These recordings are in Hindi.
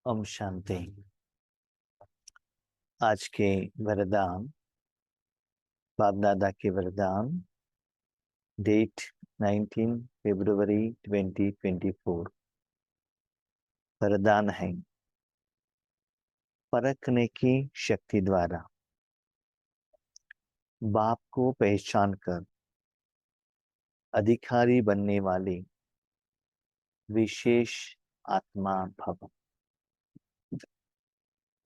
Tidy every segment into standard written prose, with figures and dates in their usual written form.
ओम शांति। आज के वरदान, बाप दादा के वरदान, डेट 19 फरवरी 2024। वरदान है, परखने की शक्ति द्वारा बाप को पहचान कर अधिकारी बनने वाले विशेष आत्मा भव।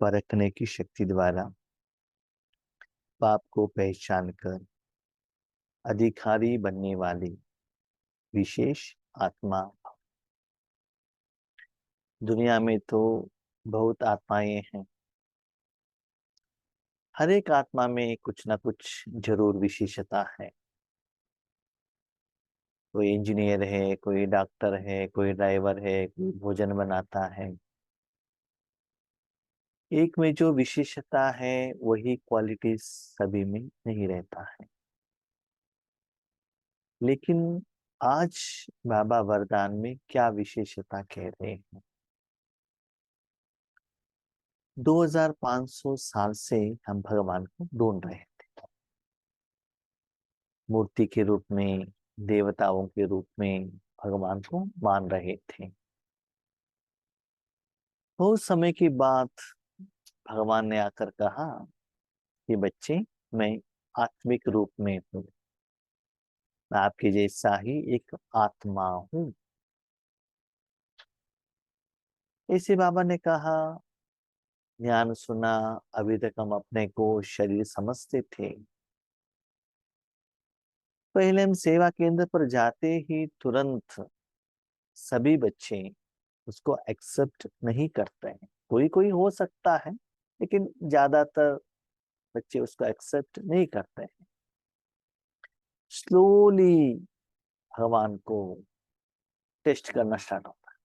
परखने की शक्ति द्वारा बाप को पहचान कर अधिकारी बनने वाली विशेष आत्मा भव। दुनिया में तो बहुत आत्माएं हैं। हर एक आत्मा में कुछ ना कुछ जरूर विशेषता है। कोई इंजीनियर है, कोई डॉक्टर है, कोई ड्राइवर है, कोई भोजन बनाता है। एक में जो विशेषता है वही क्वालिटी सभी में नहीं रहता है। लेकिन आज बाबा वरदान में क्या विशेषता कह रहे हैं। 2500 साल से हम भगवान को ढूंढ रहे थे, मूर्ति के रूप में, देवताओं के रूप में भगवान को मान रहे थे। बहुत समय के बाद भगवान ने आकर कहा कि बच्चे, मैं आत्मिक रूप में हूँ, मैं आपके जैसा ही एक आत्मा हूँ। ऐसे बाबा ने कहा, ज्ञान सुना, अभी तक हम अपने को शरीर समझते थे। पहले हम सेवा केंद्र पर जाते ही तुरंत सभी बच्चे उसको एक्सेप्ट नहीं करते हैं। कोई कोई हो सकता है, लेकिन ज्यादातर बच्चे उसको एक्सेप्ट नहीं करते हैं। स्लोली भगवान को टेस्ट करना स्टार्ट होता है।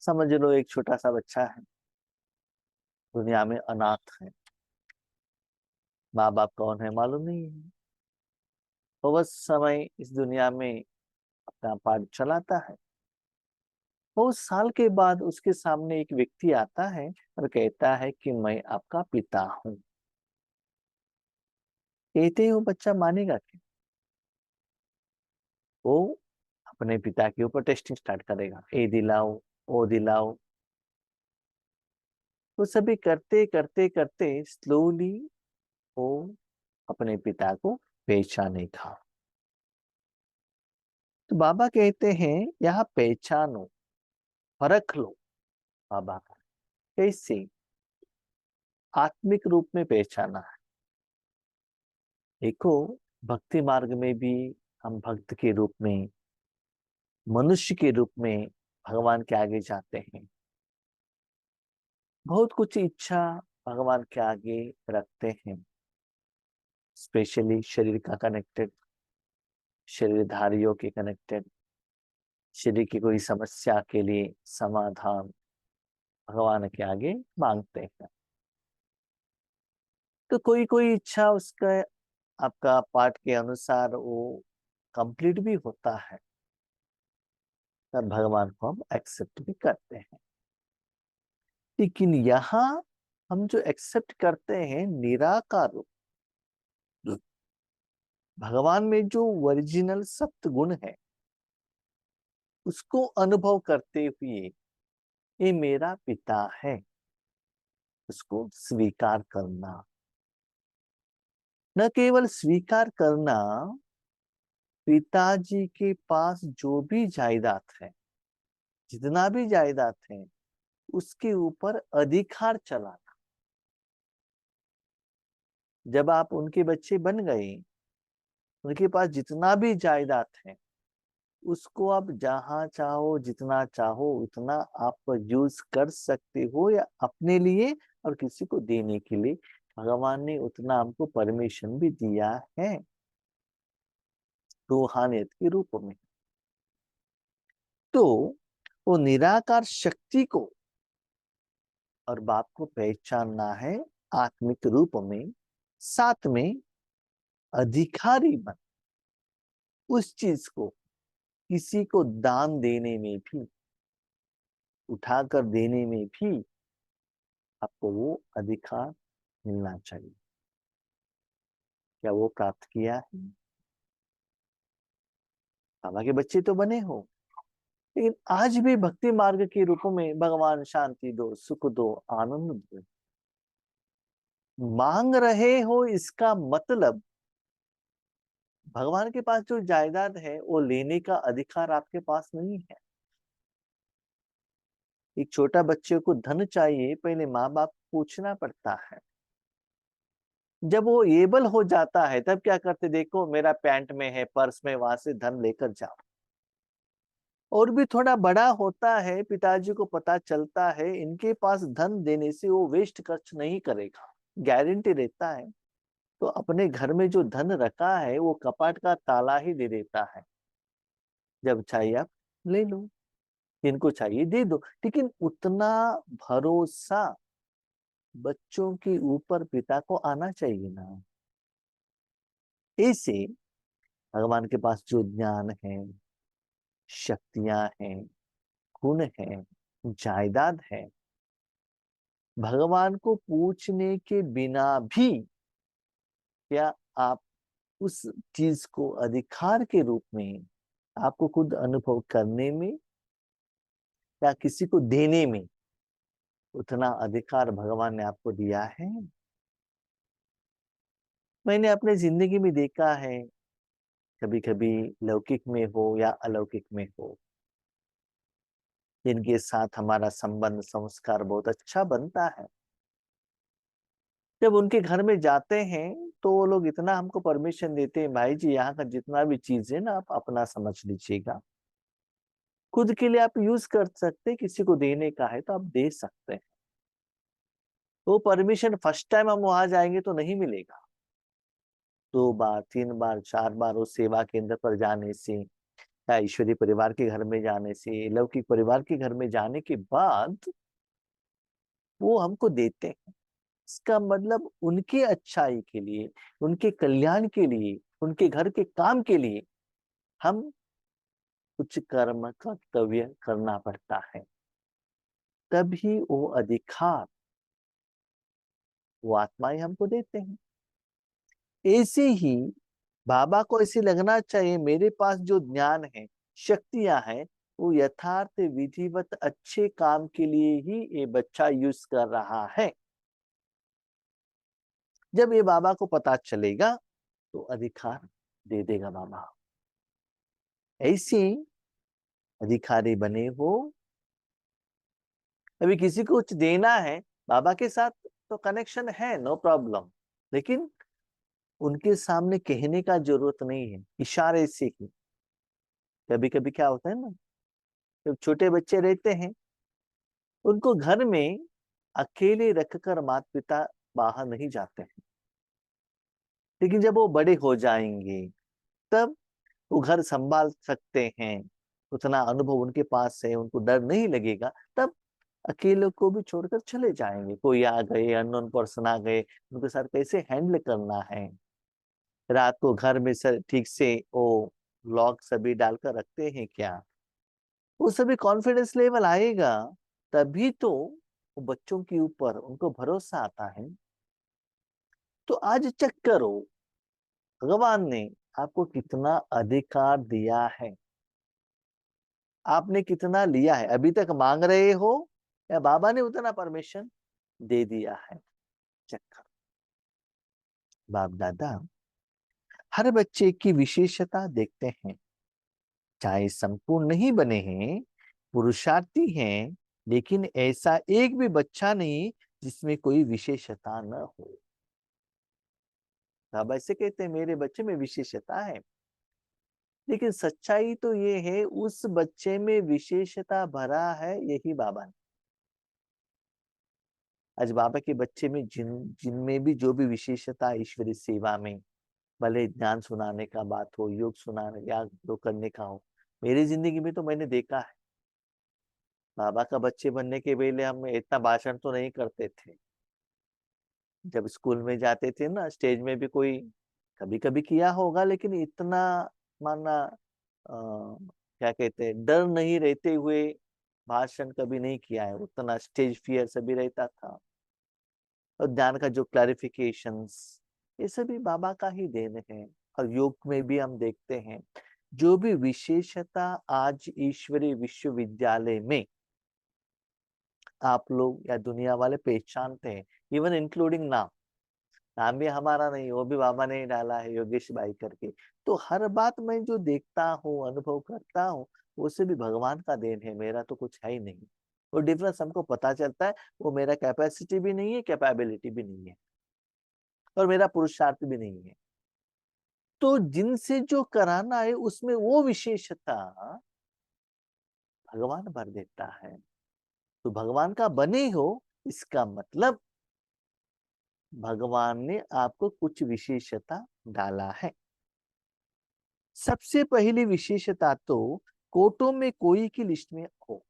समझ लो एक छोटा सा बच्चा है, दुनिया में अनाथ है, माँ बाप कौन है मालूम नहीं है। बहुत समय इस दुनिया में अपना पाठ चलाता है। बहुत साल के बाद उसके सामने एक व्यक्ति आता है और कहता है कि मैं आपका पिता हूँ। कहते ही वो बच्चा मानेगा कि वो अपने पिता के ऊपर टेस्टिंग स्टार्ट करेगा, ए दिलाओ, ओ दिलाओ। वो सभी करते करते करते स्लोली वो अपने पिता को पहचानेगा। तो बाबा कहते हैं यहाँ पहचानो, परख लो बाबा का। कैसे? आत्मिक रूप में पहचाना है। देखो, भक्ति मार्ग में भी हम भक्त के रूप में, मनुष्य के रूप में भगवान के आगे जाते हैं। बहुत कुछ इच्छा भगवान के आगे रखते हैं, स्पेशली शरीर का कनेक्टेड, शरीरधारियों के कनेक्टेड, शरीर की कोई समस्या के लिए समाधान भगवान के आगे मांगते हैं। तो कोई कोई इच्छा उसका, आपका पाठ के अनुसार वो कंप्लीट भी होता है, तब भगवान को हम एक्सेप्ट भी करते हैं। लेकिन यहाँ हम जो एक्सेप्ट करते हैं निराकार रूप, भगवान में जो ओरिजिनल सत्य गुण है उसको अनुभव करते हुए ये मेरा पिता है, उसको स्वीकार करना। न केवल स्वीकार करना, पिताजी के पास जो भी जायदाद है, जितना भी जायदाद है, उसके ऊपर अधिकार चलाना। जब आप उनके बच्चे बन गए, उनके पास जितना भी जायदाद है उसको आप जहां चाहो, जितना चाहो उतना आप यूज कर सकते हो, या अपने लिए और किसी को देने के लिए भगवान ने उतना हमको परमिशन भी दिया है, रूहानियत के रूप में। तो वो निराकार शक्ति को और बाप को पहचानना है आत्मिक रूप में, साथ में अधिकारी बन उस चीज को किसी को दान देने में भी उठाकर देने में भी आपको वो अधिकार मिलना चाहिए। क्या वो प्राप्त किया है? बाबा के बच्चे तो बने हो, लेकिन आज भी भक्ति मार्ग के रूप में भगवान शांति दो, सुख दो, आनंद दो मांग रहे हो, इसका मतलब भगवान के पास जो जायदाद है वो लेने का अधिकार आपके पास नहीं है। एक छोटा बच्चे को धन चाहिए, पहले माँ बाप पूछना पड़ता है। जब वो एबल हो जाता है तब क्या करते, देखो मेरा पैंट में है, पर्स में, वहां से धन लेकर जाओ। और भी थोड़ा बड़ा होता है, पिताजी को पता चलता है इनके पास धन देने से वो वेस्ट खर्च नहीं करेगा, गारंटी रहता है, तो अपने घर में जो धन रखा है वो कपाट का ताला ही दे देता है। जब चाहिए आप ले लो, जिनको चाहिए दे दो। लेकिन उतना भरोसा बच्चों के ऊपर पिता को आना चाहिए ना। ऐसे भगवान के पास जो ज्ञान है, शक्तियां हैं, गुण है, जायदाद है, भगवान को पूछने के बिना भी क्या आप उस चीज को अधिकार के रूप में आपको खुद अनुभव करने में या किसी को देने में उतना अधिकार भगवान ने आपको दिया है? मैंने अपने जिंदगी में देखा है, कभी कभी लौकिक में हो या अलौकिक में हो, जिनके साथ हमारा संबंध संस्कार बहुत अच्छा बनता है, जब उनके घर में जाते हैं तो वो लोग इतना हमको परमिशन देते हैं, भाई जी यहाँ का जितना भी चीज है ना आप अपना समझ लीजिएगा, खुद के लिए आप यूज कर सकते हैं, किसी को देने का है तो आप दे सकते हैं। वो परमिशन फर्स्ट टाइम हम वहां जाएंगे तो नहीं मिलेगा, 2 बार 3 बार 4 बार उस सेवा केंद्र पर जाने से या ईश्वरीय परिवार के घर में जाने से, लौकिक परिवार के घर में जाने के बाद वो हमको देते हैं। इसका मतलब उनके अच्छाई के लिए, उनके कल्याण के लिए, उनके घर के काम के लिए हम कुछ कर्म कर्तव्य करना पड़ता है, तभी वो अधिकार वो आत्माएं हमको देते हैं। ऐसे ही बाबा को ऐसे लगना चाहिए मेरे पास जो ज्ञान है, शक्तियां हैं, वो यथार्थ विधिवत अच्छे काम के लिए ही ये बच्चा यूज कर रहा है। जब ये बाबा को पता चलेगा तो अधिकार दे देगा बाबा। ऐसे अधिकारी बने हो, अभी किसी को कुछ देना है, बाबा के साथ तो कनेक्शन है, नो प्रॉब्लम, लेकिन उनके सामने कहने का जरूरत नहीं है, इशारे से ही। कभी कभी क्या होता है ना, जब छोटे बच्चे रहते हैं उनको घर में अकेले रखकर माता पिता बाहर नहीं जाते हैं, लेकिन जब वो बड़े हो जाएंगे तब वो घर संभाल सकते हैं, उतना अनुभव उनके पास है, उनको डर नहीं लगेगा, तब अकेले को भी छोड़कर चले जाएंगे। कोई आ गए, अननोन पर्सन आ गए, उनके साथ कैसे हैंडल करना है। रात को घर में सर ठीक से वो लॉक सभी डालकर रखते हैं क्या, वो सभी कॉन्फिडेंस लेवल आएगा, तभी तो वो बच्चों के ऊपर उनको भरोसा आता है। तो आज चेक करो भगवान ने आपको कितना अधिकार दिया है, आपने कितना लिया है, अभी तक मांग रहे हो या बाबा ने उतना परमिशन दे दिया है? चेक करो। बाप दादा हर बच्चे की विशेषता देखते हैं, चाहे संपूर्ण नहीं बने हैं, पुरुषार्थी हैं, लेकिन ऐसा एक भी बच्चा नहीं जिसमें कोई विशेषता न हो। बाबा ऐसे कहते हैं मेरे बच्चे में विशेषता है, लेकिन सच्चाई तो ये है उस बच्चे में विशेषता भरा है यही बाबा ने। आज बाबा के बच्चे में जिनमें भी जो भी विशेषता ईश्वरी सेवा में, भले ज्ञान सुनाने का बात हो, योग सुनाने या जो करने का हो, मेरी जिंदगी में तो मैंने देखा है। बाबा का बच्चे बनने के पहले हम इतना भाषण तो नहीं करते थे, जब स्कूल में जाते थे ना स्टेज में भी कोई कभी कभी किया होगा, लेकिन इतना माना क्या कहते हैं, डर नहीं रहते हुए भाषण कभी नहीं किया है, उतना स्टेज फियर सभी रहता था, और ज्ञान का जो क्लैरिफिकेशंस, ये सभी बाबा का ही देन है। और योग में भी हम देखते हैं जो भी विशेषता आज ईश्वरीय विश्वविद्यालय में आप लोग या दुनिया वाले पहचानते हैं, इवन इंक्लूडिंग नाम, नाम भी हमारा नहीं, वो भी बाबा ने ही डाला है, योगेश भाई करके। तो हर बात मैं जो देखता हूँ, अनुभव करता हूँ, वो भी भगवान का देन है, मेरा तो कुछ है ही नहीं। वो डिफरेंस हमको पता चलता है, वो मेरा कैपेसिटी भी नहीं है, कैपेबिलिटी भी नहीं है, और मेरा पुरुषार्थ भी नहीं है। तो जिनसे जो कराना है उसमें वो विशेषता भगवान भर देता है। तो भगवान का बने हो, इसका मतलब भगवान ने आपको कुछ विशेषता डाला है। सबसे पहली विशेषता तो कोटों में कोई की लिस्ट में हो,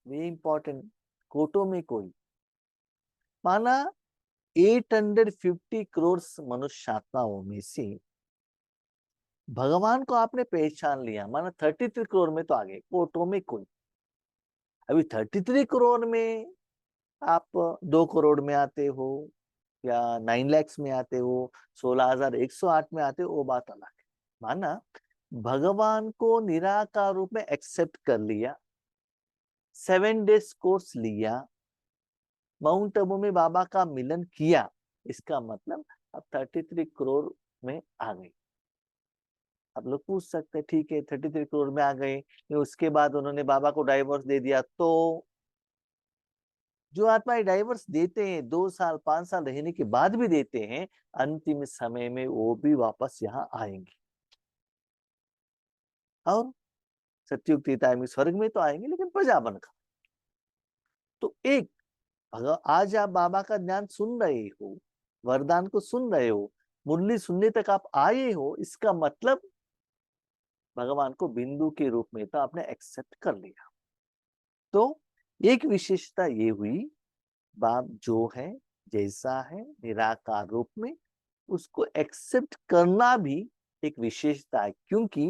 वेरी इंपॉर्टेंट। कोटों में कोई, माना 850 करोड़ मनुष्य आत्माओं में से भगवान को आपने पहचान लिया, माना 33 करोड़ में तो आ गए, कोटों में कोई। अभी 33 करोड़ में आप 2 करोड़ में आते हो, या 9 lakhs में आते हो, 16,108 में आते हो, वो बात अलग है। माना भगवान को निराकार रूप में एक्सेप्ट कर लिया, 7 days कोर्स लिया, माउंट आबू में बाबा का मिलन किया, इसका मतलब अब 33 करोड़ में आ गए। आप लोग पूछ सकते हैं, ठीक है 33 करोड़ में आ गए, उसके बाद उन्होंने बाबा को डाइवोर्स दे दिया, तो जो आत्माएं डाइवोर्स देते हैं 2 साल 5 साल रहने के बाद भी देते हैं, अंतिम समय में वो भी वापस यहाँ आएंगे, और सत्युग त्रेता में स्वर्ग में तो आएंगे, लेकिन प्रजा बनकर। तो एक, अगर आज आप बाबा का ज्ञान सुन रहे हो, वरदान को सुन रहे हो, मुरली सुनने तक आप आए हो, इसका मतलब भगवान को बिंदु के रूप में तो आपने एक्सेप्ट कर लिया। तो एक विशेषता ये हुई, बाप जो है जैसा है निराकार रूप में, उसको एक्सेप्ट करना भी एक विशेषता है, क्योंकि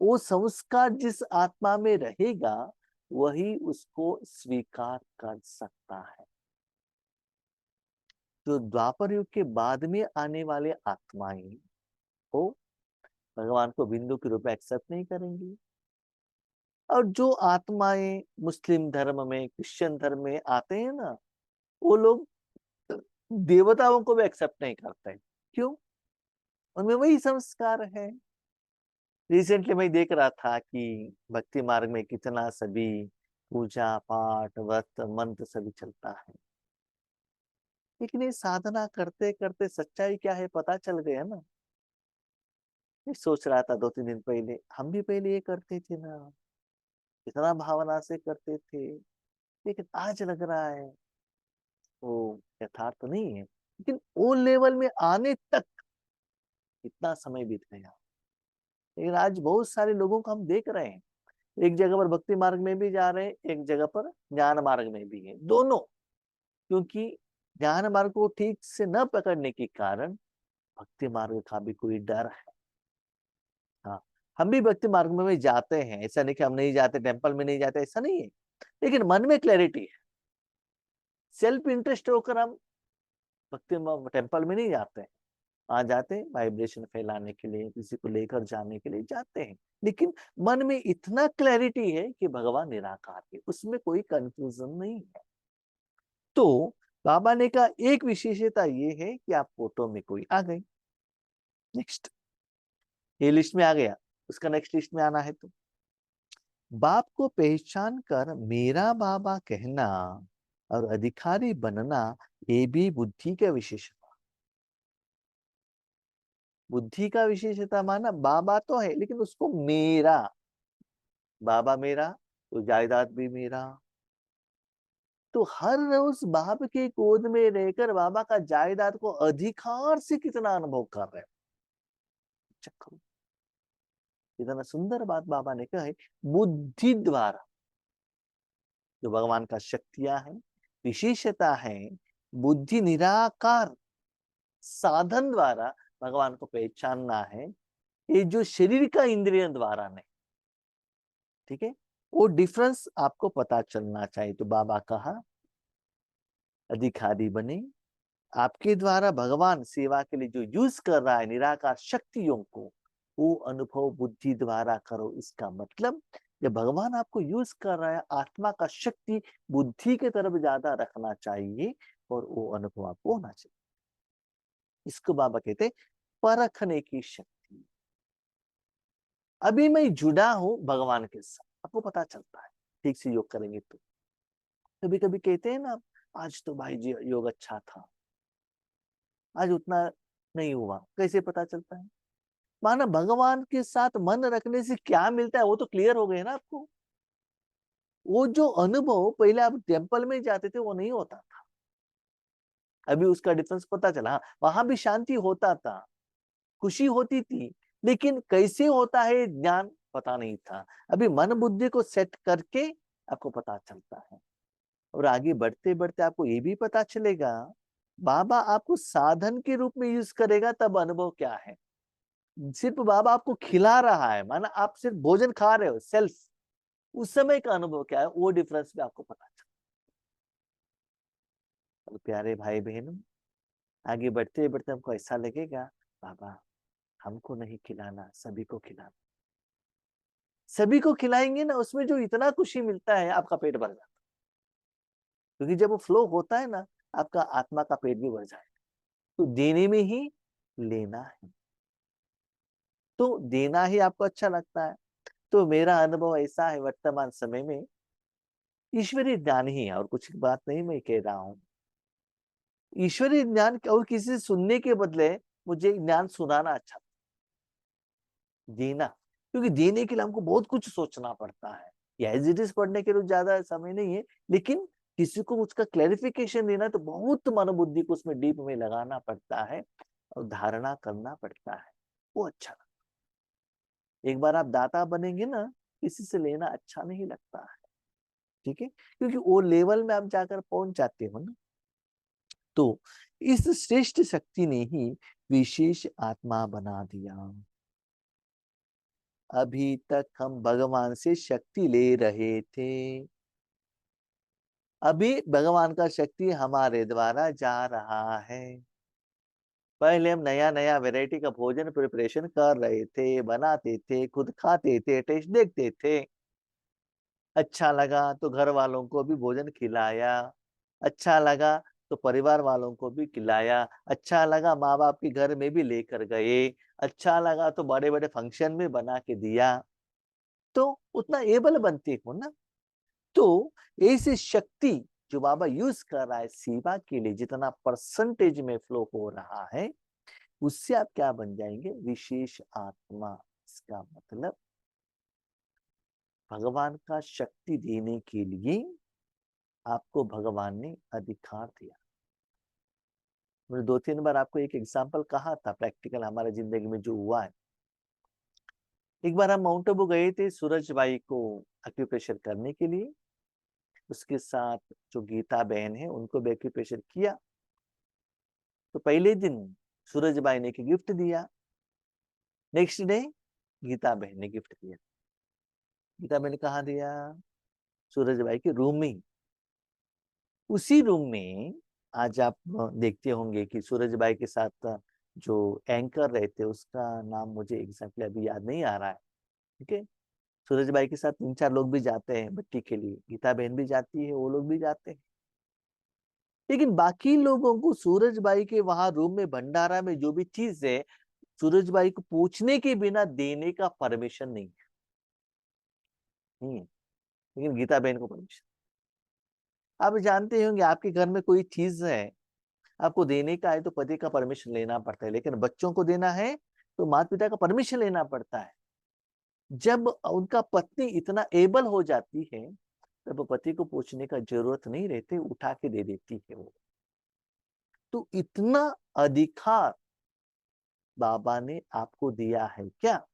वो संस्कार जिस आत्मा में रहेगा वही उसको स्वीकार कर सकता है। जो द्वापर युग के बाद में आने वाले आत्माएं वो भगवान को बिंदु के रूप में एक्सेप्ट नहीं करेंगी, और जो आत्माएं मुस्लिम धर्म में, क्रिश्चियन धर्म में आते हैं ना, वो लोग देवताओं को भी एक्सेप्ट नहीं करते। क्यों? उनमें वही संस्कार है। रिसेंटली मैं देख रहा था कि भक्ति मार्ग में कितना सभी पूजा पाठ व्रत मंत्र सभी चलता है, लेकिन ये साधना करते करते सच्चाई क्या है पता चल गया ना। मैं सोच रहा था 2-3 दिन पहले, हम भी पहले ये करते थे ना, इतना भावना से करते थे, लेकिन आज लग रहा है वो यथार्थ नहीं है। लेकिन वो लेवल में आने तक इतना समय बीत गया। लेकिन आज बहुत सारे लोगों को हम देख रहे हैं, एक जगह पर भक्ति मार्ग में भी जा रहे हैं, एक जगह पर ज्ञान मार्ग में भी है, दोनों। क्योंकि ज्ञान मार्ग को ठीक से न पकड़ने के कारण भक्ति मार्ग का भी कोई डर है। हाँ, हम भी भक्ति मार्ग में भी जाते हैं, ऐसा नहीं कि हम नहीं जाते, टेम्पल में नहीं जाते, ऐसा नहीं है, लेकिन मन में क्लैरिटी है। सेल्फ इंटरेस्ट होकर हम भक्ति टेम्पल में नहीं जाते हैं, वहां जाते हैं वाइब्रेशन फैलाने के लिए, किसी को लेकर जाने के लिए जाते हैं, लेकिन मन में इतना क्लैरिटी है कि भगवान निराकार है, उसमें कोई कंफ्यूजन नहीं है। तो बाबा ने कहा एक विशेषता ये है कि आप फोटो में कोई आ गए। नेक्स्ट, ये लिस्ट में आ गया, उसका नेक्स्ट लिस्ट में आना है। तो बाप को पहचान कर मेरा बाबा कहना और अधिकारी बनना, ये भी बुद्धि का विशेषता। बुद्धि का विशेषता माना बाबा तो है, लेकिन उसको मेरा, बाबा मेरा तो जायदाद भी मेरा। तो हर रोज बाप के गोद में रहकर बाबा का जायदाद को अधिकार से कितना अनुभव कर रहे हैं। चक्कर, इतना सुंदर बात बाबा ने कहा है, बुद्धि द्वारा जो भगवान का शक्तियां है, विशेषता है, बुद्धि निराकार साधन द्वारा भगवान को पहचानना है, ये जो शरीर का इंद्रिय द्वारा नहीं। ठीक है, वो डिफरेंस आपको पता चलना चाहिए। तो बाबा कहा अधिकारी बने, आपके द्वारा भगवान सेवा के लिए जो यूज कर रहा है निराकार शक्तियों को, वो अनुभव बुद्धि द्वारा करो। इसका मतलब जब भगवान आपको यूज कर रहा है, आत्मा का शक्ति बुद्धि के तरफ ज्यादा रखना चाहिए और वो अनुभव आपको होना चाहिए। इसको बाबा कहते परखने की शक्ति। अभी मैं जुड़ा हूं भगवान के साथ, आपको पता चलता है ठीक से योग करेंगे तो। कभी कभी कहते हैं ना, आज तो भाई जी योग अच्छा था, आज उतना नहीं हुआ, कैसे पता चलता है? माना भगवान के साथ मन रखने से क्या मिलता है वो तो क्लियर हो गए ना आपको। वो जो अनुभव पहले आप टेम्पल में जाते थे वो नहीं होता था, अभी उसका डिफरेंस पता चला। हाँ, वहां भी शांति होता था, खुशी होती थी, लेकिन कैसे होता है ज्ञान पता नहीं था। अभी मन बुद्धि को सेट करके आपको पता चलता है, और आगे बढ़ते बढ़ते आपको ये भी पता चलेगा बाबा आपको साधन के रूप में यूज करेगा तब अनुभव क्या है। सिर्फ बाबा आपको खिला रहा है, माना आप सिर्फ भोजन खा रहे हो सेल्फ, उस समय का अनुभव क्या है वो डिफरेंस भी आपको पता चलता। तो प्यारे भाई बहनों, आगे बढ़ते बढ़ते हमको ऐसा लगेगा बाबा हमको नहीं खिलाना, सभी को खिलाना। सभी को खिलाएंगे ना, उसमें जो इतना खुशी मिलता है आपका पेट भर जाता है। क्योंकि जब वो फ्लो होता है ना, आपका आत्मा का पेट भी भर जाएगा। तो देने में ही लेना है, तो देना ही आपको अच्छा लगता है। तो मेरा अनुभव ऐसा है वर्तमान समय में, ईश्वरीय ज्ञान ही है और कुछ बात नहीं मैं कह रहा हूं। ईश्वरीय ज्ञान और किसी से सुनने के बदले मुझे ज्ञान सुनाना अच्छा, देना। क्योंकि देने के लिए हमको बहुत कुछ सोचना पड़ता है, या एज इट इज पढ़ने के लिए ज्यादा समय नहीं है, लेकिन किसी को उसका क्लैरिफिकेशन देना तो बहुत मनोबुद्धि को उसमें डीप में लगाना पड़ता है और धारणा करना पड़ता है, वो अच्छा लगता है। एक बार आप दाता बनेंगे ना, किसी से लेना अच्छा नहीं लगता है, ठीक है, क्योंकि वो लेवल में आप जाकर पहुंच जाते हो ना। तो इस श्रेष्ठ शक्ति ने ही विशेष आत्मा बना दिया। अभी तक हम भगवान से शक्ति ले रहे थे, अभी भगवान का शक्ति हमारे द्वारा जा रहा है। पहले हम नया नया वैरायटी का भोजन प्रिपरेशन कर रहे थे, बनाते थे, खुद खाते थे, टेस्ट देखते थे, अच्छा लगा तो घर वालों को भी भोजन खिलाया, अच्छा लगा तो परिवार वालों को भी खिलाया, अच्छा लगा माँ बाप के घर में भी लेकर गए, अच्छा लगा तो बड़े बड़े फंक्शन में बना के दिया। तो उतना एबल बनते हो ना। तो ऐसी शक्ति जो बाबा यूज कर रहा है सेवा के लिए, जितना परसेंटेज में फ्लो हो रहा है, उससे आप क्या बन जाएंगे? विशेष आत्मा। इसका मतलब भगवान का शक्ति देने के लिए आपको भगवान ने अधिकार दिया। मैंने 2-3 बार आपको एक एग्जांपल कहा था प्रैक्टिकल हमारे जिंदगी में जो हुआ है। एक बार हम माउंट आबू गए थे सूरज भाई को एक्यूप्रेशर करने के लिए, उसके साथ जो गीता बहन है उनको भी एक्यूप्रेशर किया। तो पहले दिन सूरज भाई ने एक गिफ्ट दिया, नेक्स्ट डे गीता बहन ने गिफ्ट दिया। गीता बहन ने कहा दिया? सूरज भाई के रूम में। उसी रूम में आज आप देखते होंगे कि सूरज भाई के साथ जो एंकर रहते उसका नाम मुझे एग्जैक्टली अभी याद नहीं आ रहा है, ठीक है। सूरज भाई के साथ 3-4 लोग भी जाते हैं बट्टी के लिए, गीता बहन भी जाती है, वो लोग भी जाते हैं। लेकिन बाकी लोगों को सूरज भाई के वहां रूम में भंडारा में जो भी चीज है, सूरज भाई को पूछने के बिना देने का परमिशन नहीं है। लेकिन गीता बहन को परमिशन। आप जानते होंगे आपके घर में कोई चीज है, आपको देने का है तो पति का परमिशन लेना पड़ता है, लेकिन बच्चों को देना है तो माता पिता का परमिशन लेना पड़ता है। जब उनका पत्नी इतना एबल हो जाती है तब पति को पूछने का जरूरत नहीं रहती, उठा के दे देती है वो। तो इतना अधिकार बाबा ने आपको दिया है क्या,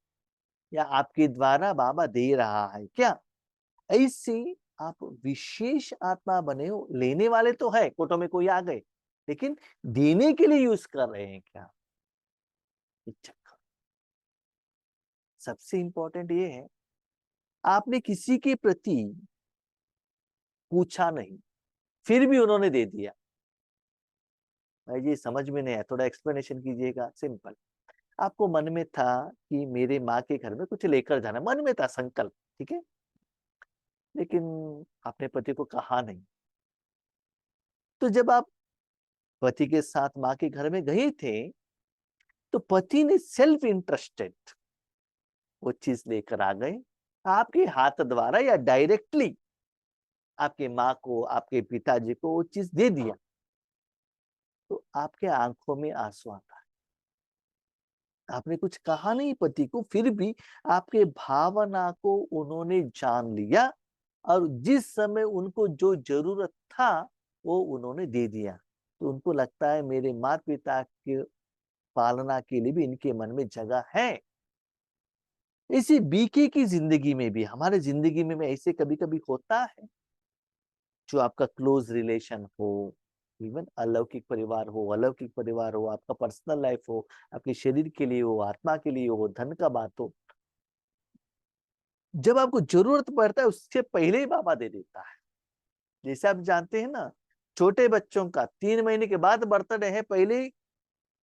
या आपके द्वारा बाबा दे रहा है क्या? ऐसे आप विशेष आत्मा बने हो। लेने वाले तो है, कोटो में कोई आ गए, लेकिन देने के लिए यूज कर रहे हैं क्या? इच्छा। सबसे इंपॉर्टेंट ये है आपने किसी के प्रति पूछा नहीं, फिर भी उन्होंने दे दिया। भाई जी समझ में नहीं आया, थोड़ा एक्सप्लेनेशन कीजिएगा। सिंपल, आपको मन में था कि मेरे माँ के घर में कुछ लेकर जाना, मन में था संकल्प, ठीक है, लेकिन आपने पति को कहा नहीं। तो जब आप पति के साथ माँ के घर में गए थे, तो पति ने सेल्फ इंटरेस्टेड वो चीज लेकर आ गए, आपके हाथ द्वारा या डायरेक्टली आपके माँ को, आपके पिताजी को वो चीज दे दिया। तो आपके आंखों में आंसू आता है। आपने कुछ कहा नहीं पति को, फिर भी आपके भावना को उन्होंने जान लिया और जिस समय उनको जो जरूरत था वो उन्होंने दे दिया। तो उनको लगता है मेरे माता पिता के पालना के लिए भी इनके मन में जगह है। इसी बीके की जिंदगी में भी, हमारे जिंदगी में ऐसे कभी कभी होता है, जो आपका क्लोज रिलेशन हो, इवन अलौकिक परिवार हो, अलौकिक परिवार हो, आपका पर्सनल लाइफ हो, आपके शरीर के लिए हो, आत्मा के लिए हो, धन का बात हो, जब आपको जरूरत पड़ता है उससे पहले ही बाबा दे देता है। जैसे आप जानते हैं ना, छोटे बच्चों का 3 महीने के बाद बर्थडे है, पहले ही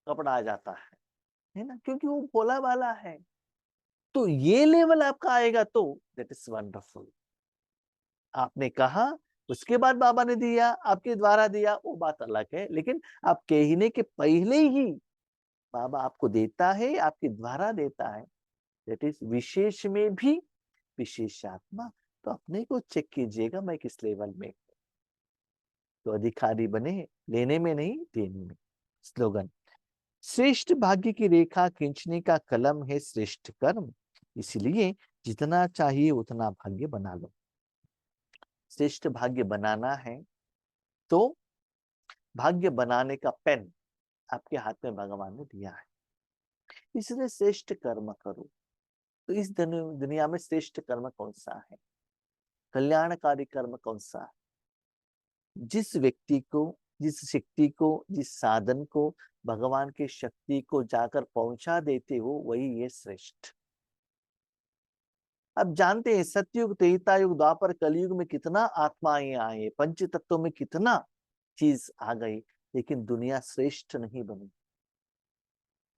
कपड़ा आ जाता है ना, क्योंकि वो भोला वाला है। तो ये लेवल आपका आएगा तो दैट इज वंडरफुल। आपने कहा, उसके बाद बाबा ने दिया, आपके द्वारा दिया, वो बात अलग है, लेकिन आप कहने के पहले ही बाबा आपको देता है, आपके द्वारा देता है। दैट इज विशेष में भी विशेष आत्मा। तो अपने को चेक कीजिएगा, मैं किस लेवल में। तो अधिकारी बने, लेने में नहीं, देने में। स्लोगन, श्रेष्ठ भाग्य की रेखा खींचने का कलम है श्रेष्ठ कर्म, इसलिए जितना चाहिए उतना भाग्य बना लो। श्रेष्ठ भाग्य बनाना है तो भाग्य बनाने का पेन आपके हाथ में भगवान ने दिया है, इसलिए श्रेष्ठ कर्म करो। तो इस दुनिया में श्रेष्ठ कर्म कौन सा है, कल्याणकारी कर्म कौन सा है? जिस व्यक्ति को, जिस शक्ति को, जिस साधन को भगवान की शक्ति को जाकर पहुंचा देते हो, वही ये श्रेष्ठ। अब जानते हैं सतयुग, त्रेता युग, द्वापर, कलयुग में कितना आत्माएं आए, पंच तत्वों में कितना चीज आ गई, लेकिन दुनिया श्रेष्ठ नहीं बनी।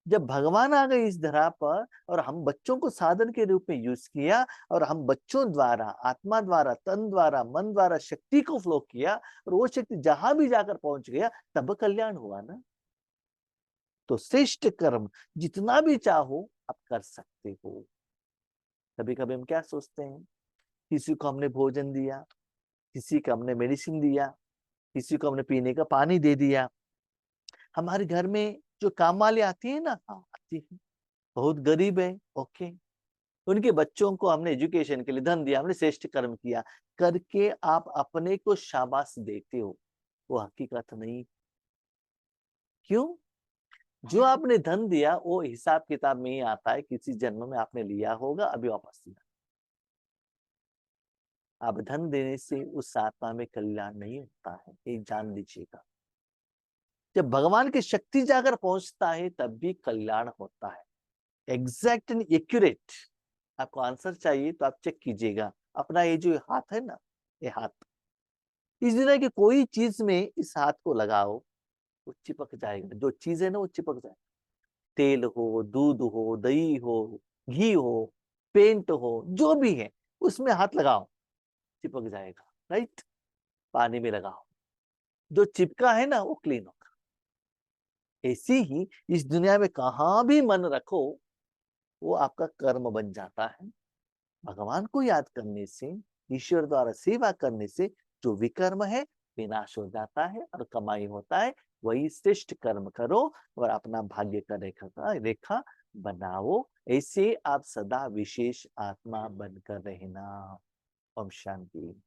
जब भगवान आ गए इस धरा पर और हम बच्चों को साधन के रूप में यूज किया और हम बच्चों द्वारा, आत्मा द्वारा, तन द्वारा, मन द्वारा शक्ति को फ्लो किया और वो शक्ति जहां भी जाकर पहुंच गया, तब कल्याण हुआ ना। तो श्रेष्ठ कर्म जितना भी चाहो आप कर सकते हो। कभी कभी हम क्या सोचते हैं, किसी को हमने भोजन दिया, किसी को हमने मेडिसिन दिया, किसी को हमने पीने का पानी दे दिया। हमारे घर में जो काम वाले आती है ना, हाँ आती है, बहुत गरीब है, ओके, उनके बच्चों को हमने एजुकेशन के लिए धन दिया, हमने श्रेष्ठ कर्म किया करके आप अपने को शाबाश देते हो, वो हकीकत नहीं। क्यों? जो आपने धन दिया वो हिसाब किताब में ही आता है, किसी जन्म में आपने लिया होगा, अभी वापस दिया। आप धन देने से उस आत्मा में कल्याण नहीं होता है, ये जान लीजिएगा। जब भगवान की शक्ति जाकर पहुंचता है तब भी कल्याण होता है। एग्जैक्ट एंड एक्यूरेट आपको आंसर चाहिए तो आप चेक कीजिएगा अपना ये जो हाथ है ना, ये हाथ, इस दुनिया की कोई चीज में इस हाथ को लगाओ, वो चिपक जाएगा। जो चीज है ना वो चिपक जाएगा। तेल हो, दूध हो, दही हो, घी हो, पेंट हो, जो भी है उसमें हाथ लगाओ, चिपक जाएगा, राइट। पानी में लगाओ, जो चिपका है ना वो क्लीन होगा। ऐसे ही इस दुनिया में कहां भी मन रखो वो आपका कर्म बन जाता है। भगवान को याद करने से, ईश्वर द्वारा सेवा करने से जो विकर्म है विनाश हो जाता है और कमाई होता है। वही श्रेष्ठ कर्म करो और अपना भाग्य का रेखा बनाओ। ऐसे आप सदा विशेष आत्मा बनकर रहना। ओम शांति।